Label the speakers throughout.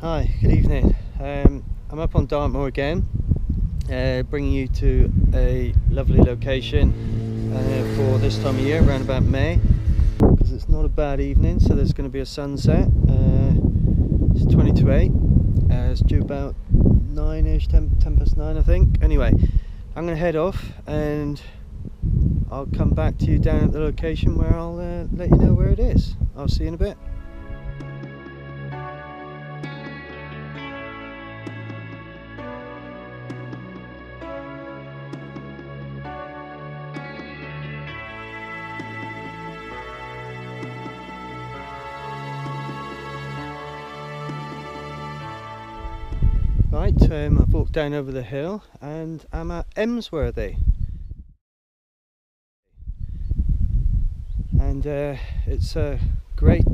Speaker 1: Hi, good evening. I'm up on Dartmoor again, bringing you to a lovely location for this time of year, around about May, because it's not a bad evening. So there's going to be a sunset. It's 20 to 8. It's due about 9ish, 10 past 9 I think. Anyway, I'm going to head off and I'll come back to you down at the location where I'll let you know where it is. I'll see you in a bit. Right, I've walked down over the hill and I'm at Emsworthy, and it's a great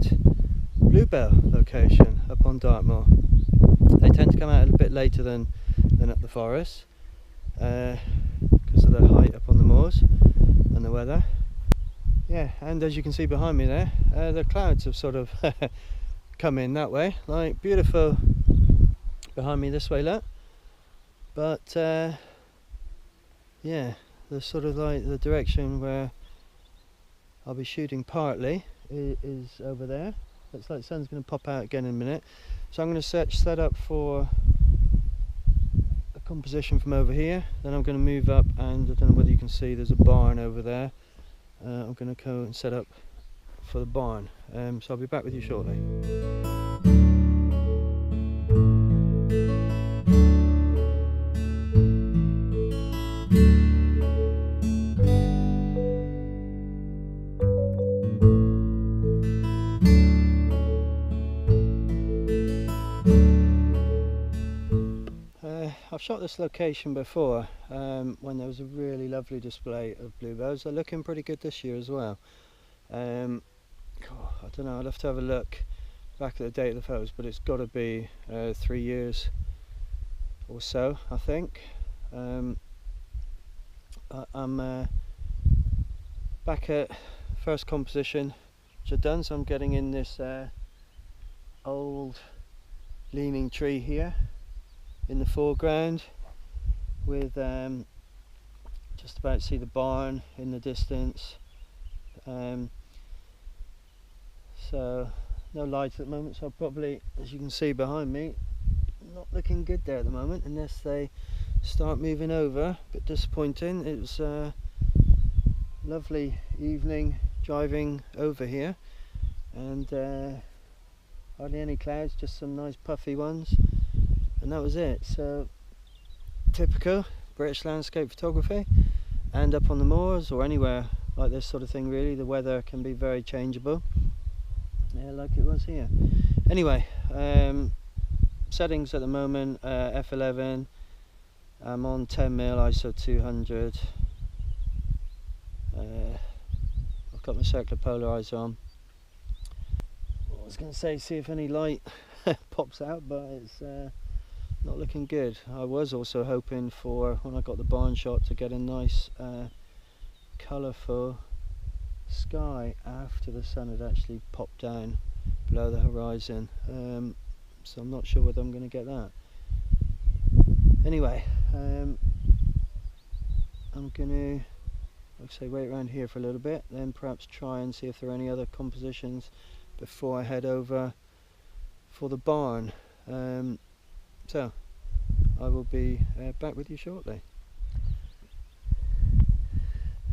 Speaker 1: bluebell location up on Dartmoor. They tend to come out a little bit later than up the forest because of the height up on the moors and the weather. Yeah, and as you can see behind me there, the clouds have sort of come in that way, like beautiful behind me this way, look. But yeah, the sort of like the direction where I'll be shooting partly is over there. Looks like the sun's going to pop out again in a minute, so I'm going to set up for a composition from over here. Then I'm going to move up, and I don't know whether you can see there's a barn over there. I'm going to go and set up for the barn, so I'll be back with you shortly. I've shot this location before when there was a really lovely display of bluebells. They're looking pretty good this year as well. I don't know, I'll have to have a look back at the date of the photos, but it's got to be 3 years or so, I think. I'm back at first composition which I've done, so I'm getting in this old leaning tree here in the foreground, with just about to see the barn in the distance. So no light at the moment, so I'll probably, as you can see behind me, not looking good there at the moment unless they start moving over. A bit disappointing. It was a lovely evening driving over here, and hardly any clouds, just some nice puffy ones, and that was it. So typical British landscape photography, and up on the moors or anywhere like this sort of thing, really the weather can be very changeable, like it was here. Anyway, settings at the moment, f11, I'm on 10mm ISO 200. I've got my circular polarizer on. I was going to say, see if any light pops out, but it's not looking good. I was also hoping for, when I got the barn shot, to get a nice colourful sky after the sun had actually popped down below the horizon, so I'm not sure whether I'm going to get that. Anyway, I'm going to, like I say, wait around here for a little bit, then perhaps try and see if there are any other compositions before I head over for the barn. So I will be back with you shortly.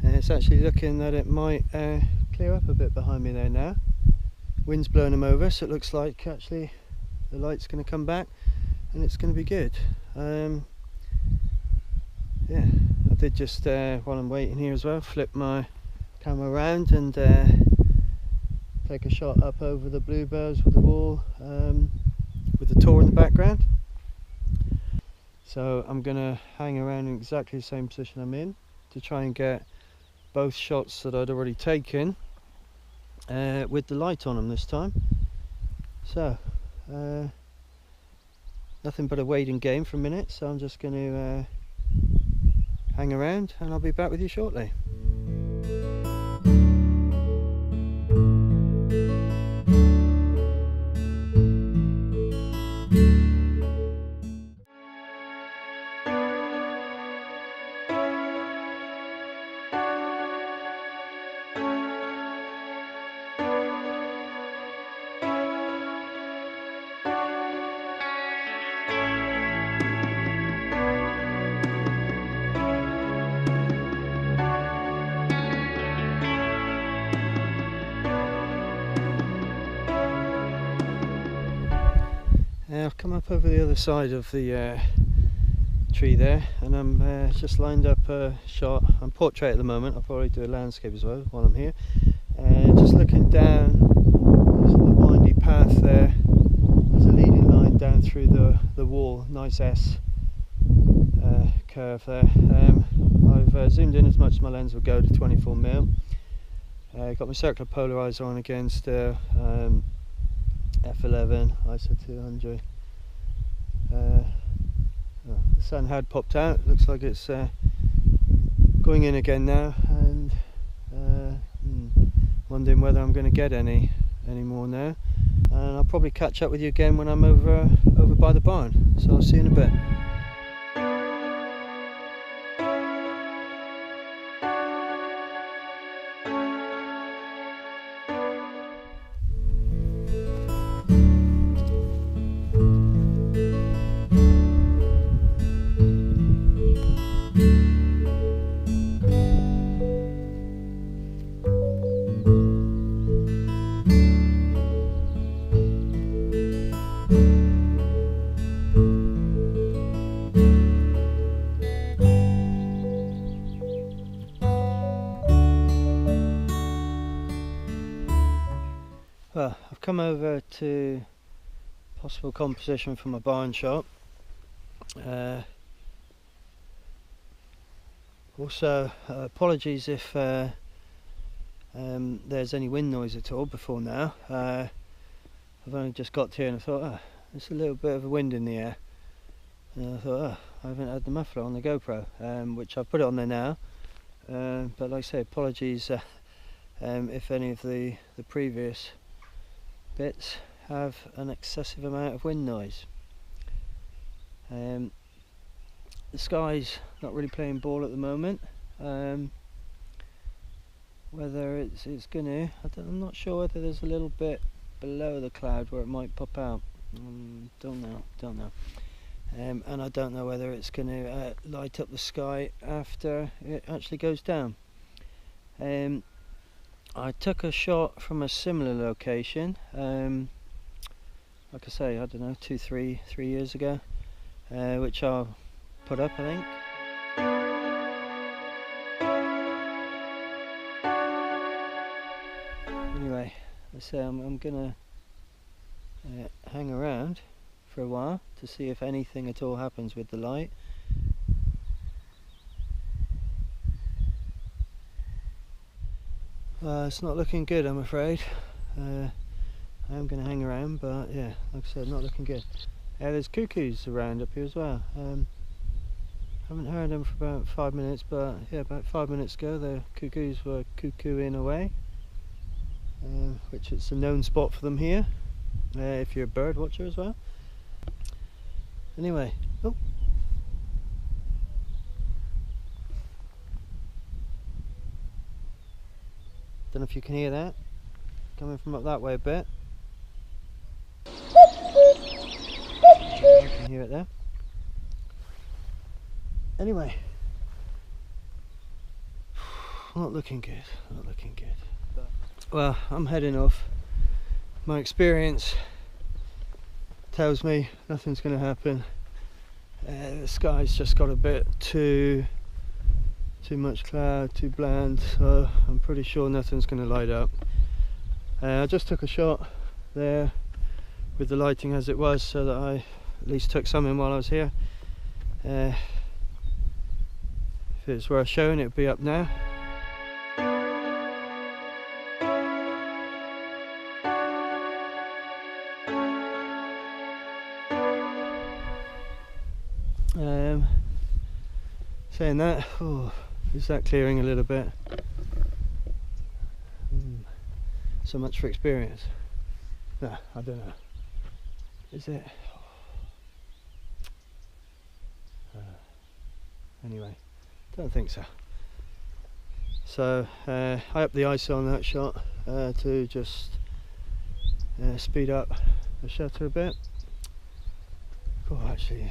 Speaker 1: It's actually looking that it might clear up a bit behind me there now. Wind's blowing them over, so it looks like actually the light's going to come back and it's going to be good. Yeah, I did just, while I'm waiting here as well, flip my camera around and take a shot up over the bluebells with the wall, with the tor in the background. So I'm going to hang around in exactly the same position I'm in to try and get both shots that I'd already taken with the light on them this time. So nothing but a waiting game for a minute, so I'm just going to hang around and I'll be back with you shortly. I've come up over the other side of the tree there, and I'm just lined up a shot. I'm portrait at the moment. I'll probably do a landscape as well while I'm here. Just looking down, there's a windy path there. There's a leading line down through the wall, nice S curve there. I've zoomed in as much as my lens will go to 24mm. Got my circular polarizer on against f11, ISO 200. The sun had popped out. Looks like it's going in again now, and wondering whether I'm going to get any more now. And I'll probably catch up with you again when I'm over by the barn. So I'll see you in a bit. Well, I've come over to possible composition for my barn shot. Also, apologies if there's any wind noise at all before now. I've only just got here and I thought, there's a little bit of a wind in the air. And I thought, I haven't had the muffler on the GoPro, which I've put it on there now. But like I say, apologies if any of the previous bits have an excessive amount of wind noise. The sky's not really playing ball at the moment. Whether it's gonna, I'm not sure whether there's a little bit below the cloud where it might pop out. Don't know. And I don't know whether it's gonna light up the sky after it actually goes down. I took a shot from a similar location, like I say, I don't know, 3 years ago, which I'll put up, I think. Anyway, I say I'm gonna hang around for a while to see if anything at all happens with the light. It's not looking good, I'm afraid. I am going to hang around, but yeah, like I said, not looking good. Yeah, there's cuckoos around up here as well. Haven't heard them for about 5 minutes, but yeah, about 5 minutes ago the cuckoos were cuckooing away, which it's a known spot for them here, if you're a bird watcher as well. Anyway, don't know if you can hear that coming from up that way a bit. You can hear it there. Anyway, not looking good. Well, I'm heading off. My experience tells me nothing's going to happen. The sky's just got a bit too much cloud, too bland, so I'm pretty sure nothing's going to light up. I just took a shot there with the lighting as it was, so that I at least took some in while I was here. If it's worth showing, it would be up now. Saying that, is that clearing a little bit? So much for experience. No, I don't know. Is it? Anyway, don't think so. So I upped the ISO on that shot to just speed up the shutter a bit. Actually,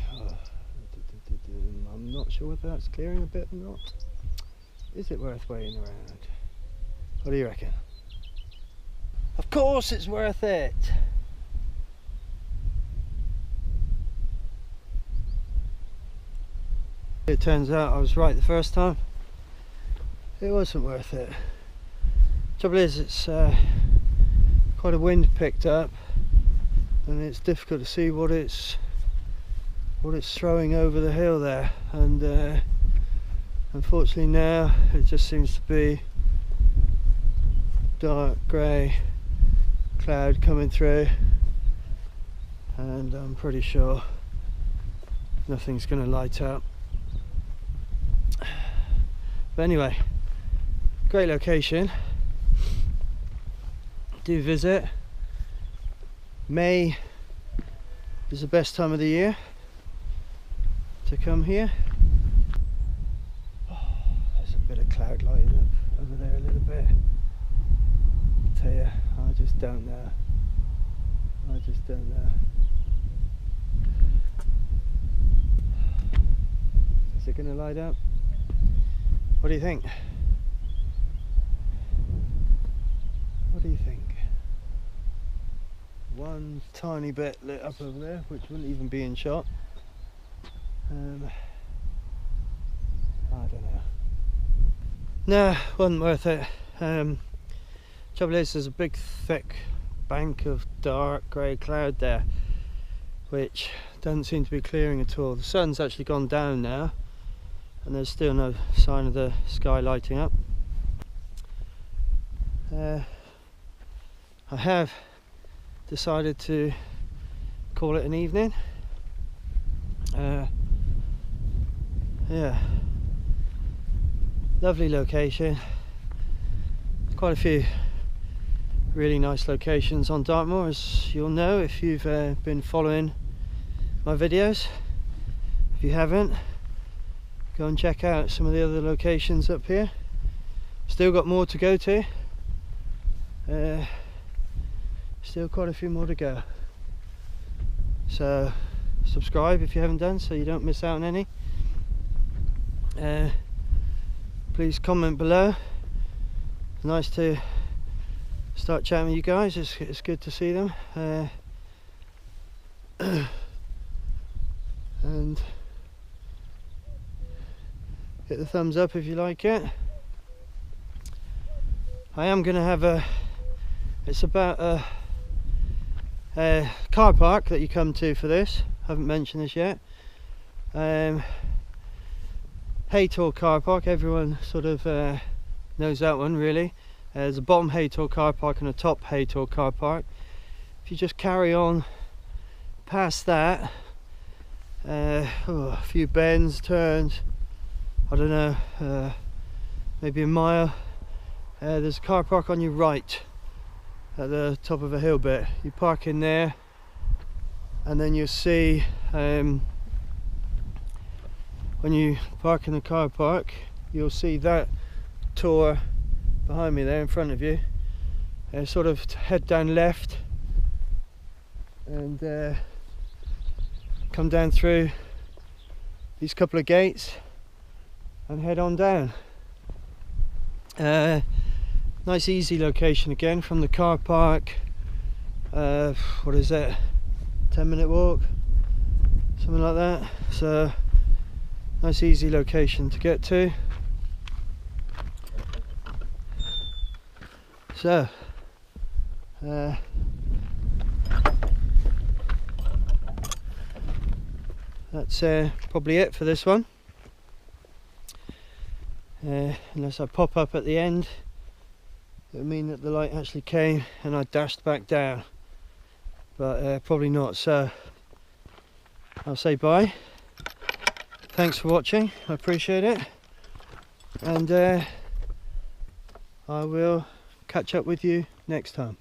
Speaker 1: I'm not sure whether that's clearing a bit or not. Is it worth waiting around? What do you reckon? Of course it's worth it! It turns out I was right the first time. It wasn't worth it. Trouble is, it's quite a wind picked up, and it's difficult to see what it's throwing over the hill there. And unfortunately now it just seems to be dark grey cloud coming through, and I'm pretty sure nothing's going to light up. But anyway, great location. Do visit. May is the best time of the year to come here. Oh, there's a bit of cloud lighting up over there a little bit. I tell you, I just don't know. I just don't know. Is it going to light up? What do you think? What do you think? One tiny bit lit up over there, which wouldn't even be in shot. I don't know. No, wasn't worth it. Trouble is, there's a big thick bank of dark grey cloud there, which doesn't seem to be clearing at all. The sun's actually gone down now, and there's still no sign of the sky lighting up. I have decided to call it an evening. Yeah, lovely location. Quite a few really nice locations on Dartmoor, as you'll know if you've been following my videos. If you haven't, go and check out some of the other locations up here. Still got more to go to. Still quite a few more to go. So subscribe if you haven't done, so you don't miss out on any. Please comment below. Nice to start chatting with you guys. It's good to see them. And hit the thumbs up if you like it. I am going to have it's about a car park that you come to for this. I haven't mentioned this yet. Haytor car park, everyone sort of knows that one really. There's a bottom Haytor car park and a top Haytor car park. If you just carry on past that, a few bends, turns, I don't know, maybe a mile, there's a car park on your right at the top of a hill bit. You park in there, and then you'll see when you park in the car park, you'll see that tour behind me there in front of you. Sort of head down left and come down through these couple of gates and head on down. Nice easy location again from the car park. What is it, 10-minute walk, something like that. So nice easy location to get to. So that's probably it for this one, unless I pop up at the end. It would mean that the light actually came and I dashed back down, but probably not. So I'll say bye. Thanks for watching, I appreciate it, and I will catch up with you next time.